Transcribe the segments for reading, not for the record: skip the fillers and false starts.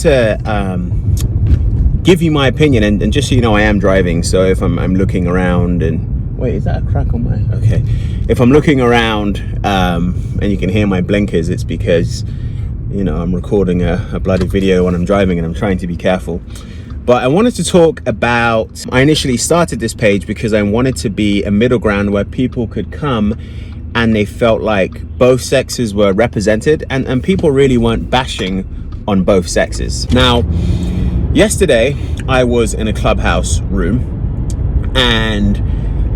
to give you my opinion, and just so you know, I am driving, so if I'm looking around and wait, is that a crack on my okay, if I'm looking around and you can hear my blinkers, it's because, you know, I'm recording a bloody video when I'm driving and I'm trying to be careful. But I wanted to talk about, I initially started this page because I wanted to be a middle ground where people could come and they felt like both sexes were represented, and people really weren't bashing on both sexes. Now, yesterday I was in a clubhouse room, and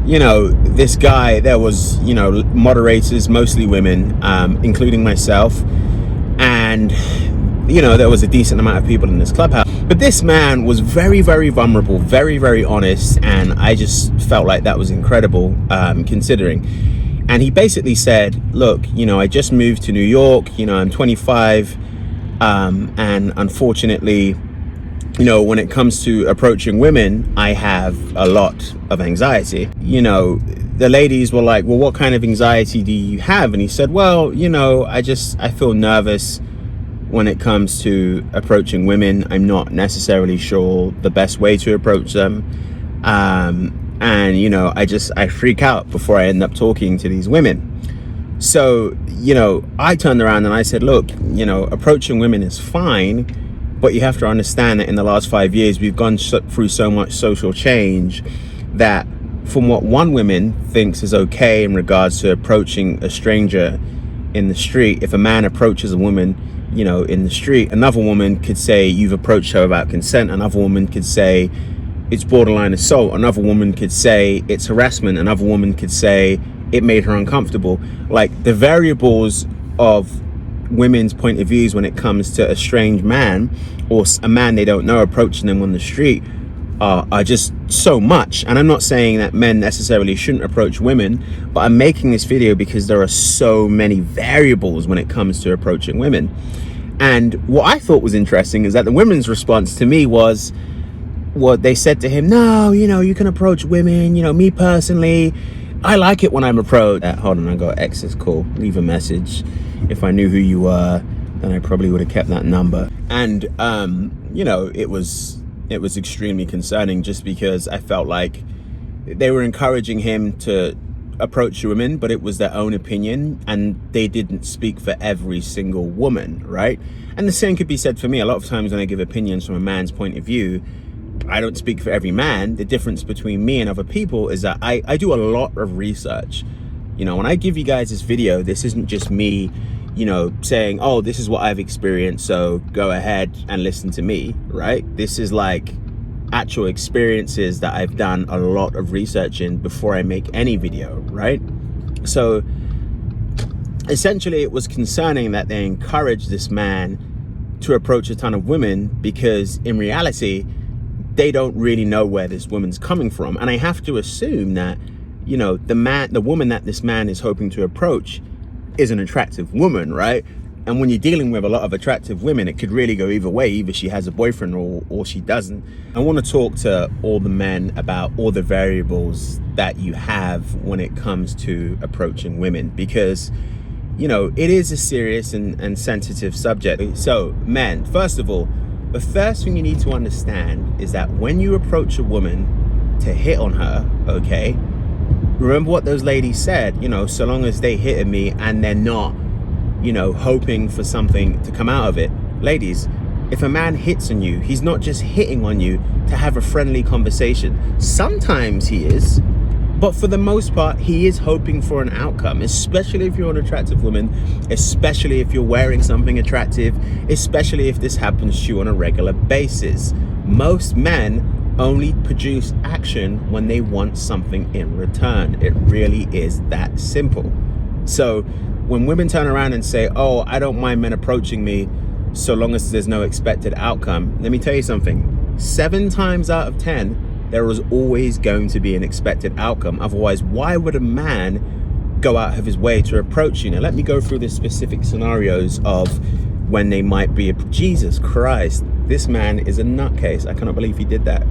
you know, this guy, there was, you know, moderators, mostly women, including myself, and you know, there was a decent amount of people in this clubhouse. But this man was very, very vulnerable, very, very honest, and I just felt like that was incredible, considering. And he basically said, look, you know, I just moved to New York, you know, I'm 25, and unfortunately, you know, when it comes to approaching women, I have a lot of anxiety. You know, the ladies were like, well, what kind of anxiety do you have? And he said, well, you know, I feel nervous when it comes to approaching women. I'm not necessarily sure the best way to approach them. And, you know, I freak out before I end up talking to these women. So, you know, I turned around and I said, look, you know, approaching women is fine, but you have to understand that in the last 5 years, we've gone through so much social change that from what one woman thinks is okay in regards to approaching a stranger in the street, if a man approaches a woman, you know, in the street, another woman could say you've approached her without consent. Another woman could say it's borderline assault. Another woman could say it's harassment. Another woman could say it made her uncomfortable. Like, the variables of women's point of views when it comes to a strange man or a man they don't know approaching them on the street are just so much. And I'm not saying that men necessarily shouldn't approach women, but I'm making this video because there are so many variables when it comes to approaching women. And what I thought was interesting is that the women's response to me was, what they said to him, no, you know, you can approach women, you know, me personally, I like it when I'm approached. Hold on, I got X's call, leave a message. If I knew who you were, then I probably would have kept that number. And you know, it was extremely concerning, just because I felt like they were encouraging him to approach women, but it was their own opinion, and they didn't speak for every single woman, right? And the same could be said for me. A lot of times when I give opinions from a man's point of view, I don't speak for every man. The difference between me and other people is that I do a lot of research. You know, when I give you guys this video, this isn't just me, you know, saying, oh, this is what I've experienced, so go ahead and listen to me, right? This is like actual experiences that I've done a lot of research in before I make any video, right? So essentially it was concerning that they encouraged this man to approach a ton of women, because in reality, they don't really know where this woman's coming from. And I have to assume that, you know, the woman that this man is hoping to approach is an attractive woman, right? And when you're dealing with a lot of attractive women, it could really go either way. Either she has a boyfriend or she doesn't. I want to talk to all the men about all the variables that you have when it comes to approaching women, because, you know, it is a serious and sensitive subject. So men, first of all, the first thing you need to understand is that when you approach a woman to hit on her, okay, remember what those ladies said, you know, so long as they hit at me and they're not, you know, hoping for something to come out of it. Ladies, if a man hits on you, he's not just hitting on you to have a friendly conversation. Sometimes he is, but for the most part, he is hoping for an outcome, especially if you're an attractive woman, especially if you're wearing something attractive, especially if this happens to you on a regular basis. Most men only produce action when they want something in return. It really is that simple. So when women turn around and say, oh, I don't mind men approaching me so long as there's no expected outcome, let me tell you something. 7 times out of 10, there is always going to be an expected outcome. Otherwise, why would a man go out of his way to approach you? Now, let me go through the specific scenarios of when they might be. Jesus Christ, this man is a nutcase. I cannot believe he did that.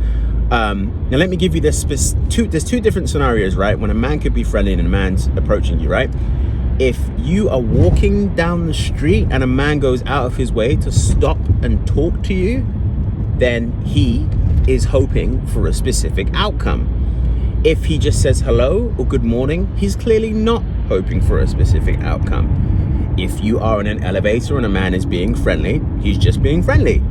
Now, let me give you this. There's two different scenarios, right? When a man could be friendly and a man's approaching you, right? If you are walking down the street and a man goes out of his way to stop and talk to you, then he is hoping for a specific outcome. If he just says hello or good morning, he's clearly not hoping for a specific outcome. If you are in an elevator and a man is being friendly, he's just being friendly.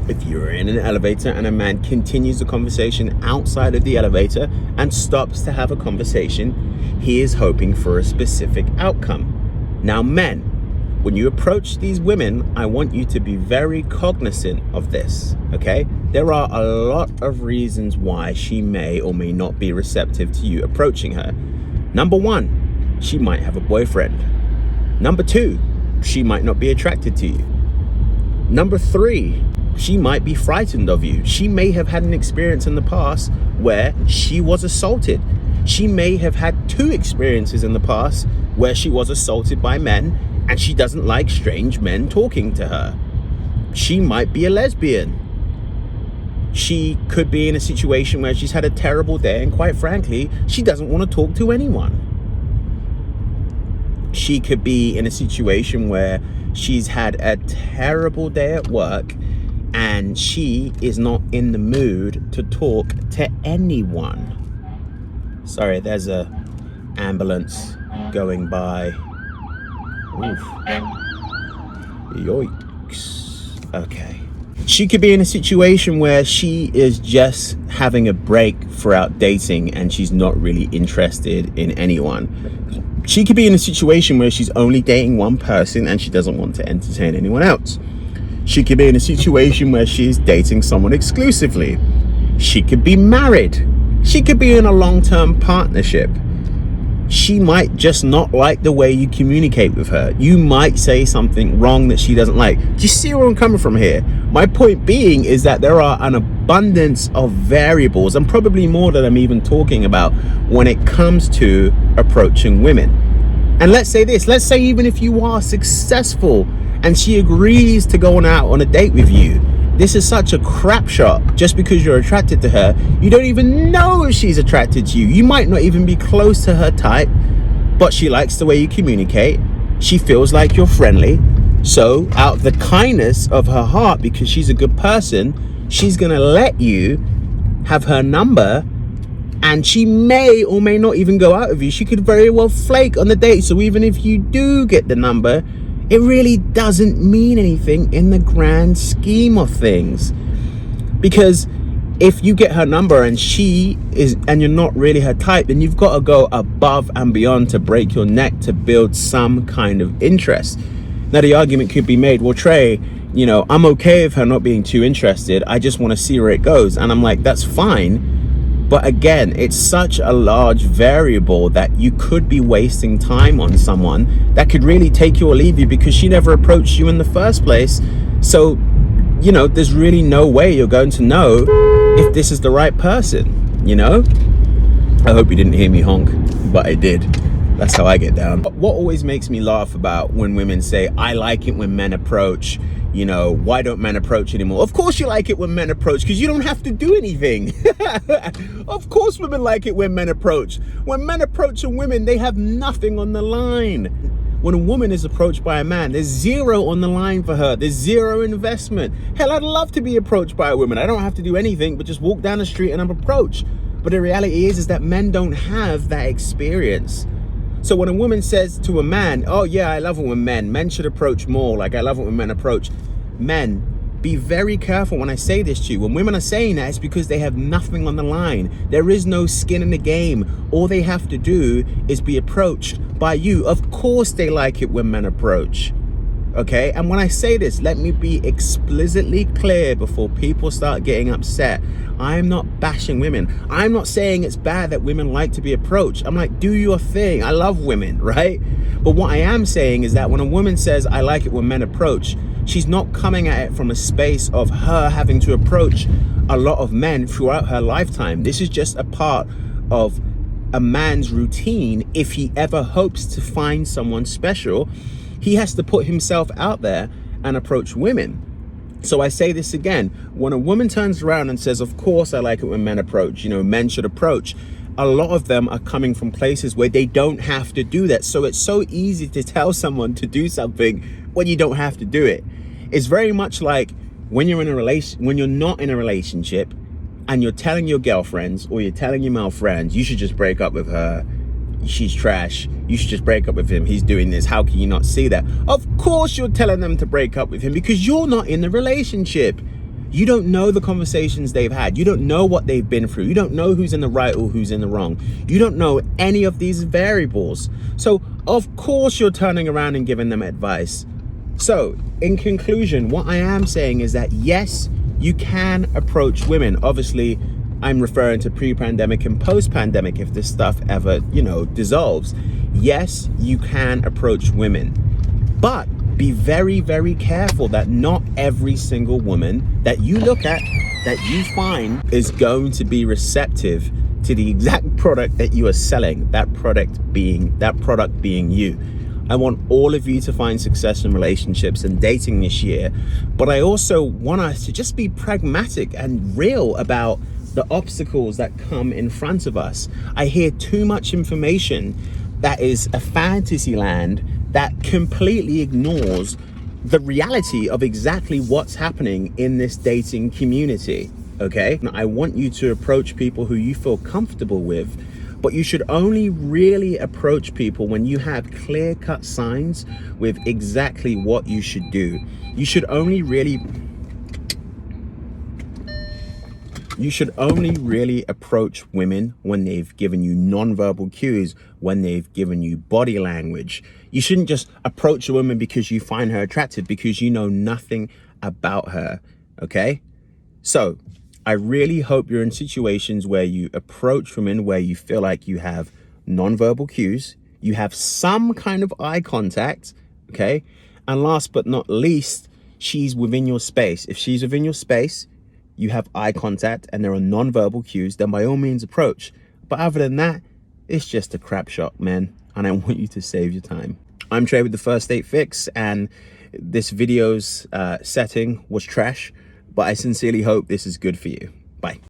If you're in an elevator and a man continues the conversation outside of the elevator and stops to have a conversation, he is hoping for a specific outcome. Now, men, when you approach these women, I want you to be very cognizant of this, okay? There are a lot of reasons why she may or may not be receptive to you approaching her. Number one, she might have a boyfriend. Number two, she might not be attracted to you. Number three, she might be frightened of you. She may have had an experience in the past where she was assaulted. She may have had 2 experiences in the past where she was assaulted by men, and she doesn't like strange men talking to her. She might be a lesbian. She could be in a situation where she's had a terrible day, and quite frankly, she doesn't want to talk to anyone. She could be in a situation where she's had a terrible day at work and she is not in the mood to talk to anyone. Sorry, there's a ambulance going by. Oof. Yikes. Okay. She could be in a situation where she is just having a break throughout dating and she's not really interested in anyone. She could be in a situation where she's only dating one person and she doesn't want to entertain anyone else. She could be in a situation where she's dating someone exclusively. She could be married. She could be in a long-term partnership. She might just not like the way you communicate with her. You might say something wrong that she doesn't like. Do you see where I'm coming from here? My point being is that there are an abundance of variables, and probably more than I'm even talking about, when it comes to approaching women. And let's say this, let's say even if you are successful and she agrees to go out on a date with you, this is such a crap shot. Just because you're attracted to her, you don't even know if she's attracted to you. You might not even be close to her type, but she likes the way you communicate. She feels like you're friendly. So out of the kindness of her heart, because she's a good person, she's gonna let you have her number, and she may or may not even go out with you. She could very well flake on the date. So even if you do get the number, it really doesn't mean anything in the grand scheme of things. Because if you get her number and you're not really her type, then you've got to go above and beyond to break your neck to build some kind of interest. Now the argument could be made, well, Trey, I'm okay with her not being too interested. I just want to see where it goes. And I'm like, that's fine. But again, it's such a large variable that you could be wasting time on someone that could really take you or leave you because she never approached you in the first place. So, there's really no way you're going to know if this is the right person, I hope you didn't hear me honk, but I did. That's how I get down. What always makes me laugh about when women say, I like it when men approach, why don't men approach anymore? Of course you like it when men approach, because you don't have to do anything. Of course women like it when men approach. When men approach a woman, they have nothing on the line. When a woman is approached by a man, there's 0 on the line for her. There's 0 investment. Hell, I'd love to be approached by a woman. I don't have to do anything but just walk down the street and I'm approached. But the reality is that men don't have that experience. So when a woman says to a man, oh yeah, I love it when men should approach more, like I love it when men approach. Men, be very careful when I say this to you. When women are saying that, it's because they have nothing on the line. There is no skin in the game. All they have to do is be approached by you. Of course they like it when men approach. Okay, and when I say this, let me be explicitly clear before people start getting upset. I'm not bashing women. I'm not saying it's bad that women like to be approached. I'm like, do your thing. I love women, right? But what I am saying is that when a woman says, I like it when men approach, she's not coming at it from a space of her having to approach a lot of men throughout her lifetime. This is just a part of a man's routine. If he ever hopes to find someone special, he has to put himself out there and approach women. So I say this again, when a woman turns around and says, of course I like it when men approach, men should approach, a lot of them are coming from places where they don't have to do that. So it's so easy to tell someone to do something when you don't have to do it. It's very much like when you're not in a relationship and you're telling your girlfriends or you're telling your male friends, you should just break up with her, she's trash, you should just break up with him, he's doing this, how can you not see that? Of course you're telling them to break up with him, because you're not in the relationship. You don't know the conversations they've had. You don't know what they've been through. You don't know who's in the right or who's in the wrong. You don't know any of these variables. So of course you're turning around and giving them advice. So in conclusion, what I am saying is that yes, you can approach women. Obviously, I'm referring to pre-pandemic and post-pandemic if this stuff ever, dissolves. Yes, you can approach women, but be very, very careful that not every single woman that you look at, that you find, is going to be receptive to the exact product that you are selling, that product being you. I want all of you to find success in relationships and dating this year, but I also want us to just be pragmatic and real about the obstacles that come in front of us. I hear too much information that is a fantasy land that completely ignores the reality of exactly what's happening in this dating community, okay? Now, I want you to approach people who you feel comfortable with, but you should only really approach people when you have clear-cut signs with exactly what you should do. You should only really approach women when they've given you non-verbal cues, when they've given you body language. You shouldn't just approach a woman because you find her attractive, because you know nothing about her, okay? So I really hope you're in situations where you approach women where you feel like you have non-verbal cues, you have some kind of eye contact, okay? And last but not least, she's within your space. If she's within your space, you have eye contact and there are non-verbal cues, then by all means approach. But other than that, it's just a crap shot, man. And I want you to save your time. I'm Trey with the First Date Fix, and this video's setting was trash, but I sincerely hope this is good for you. Bye.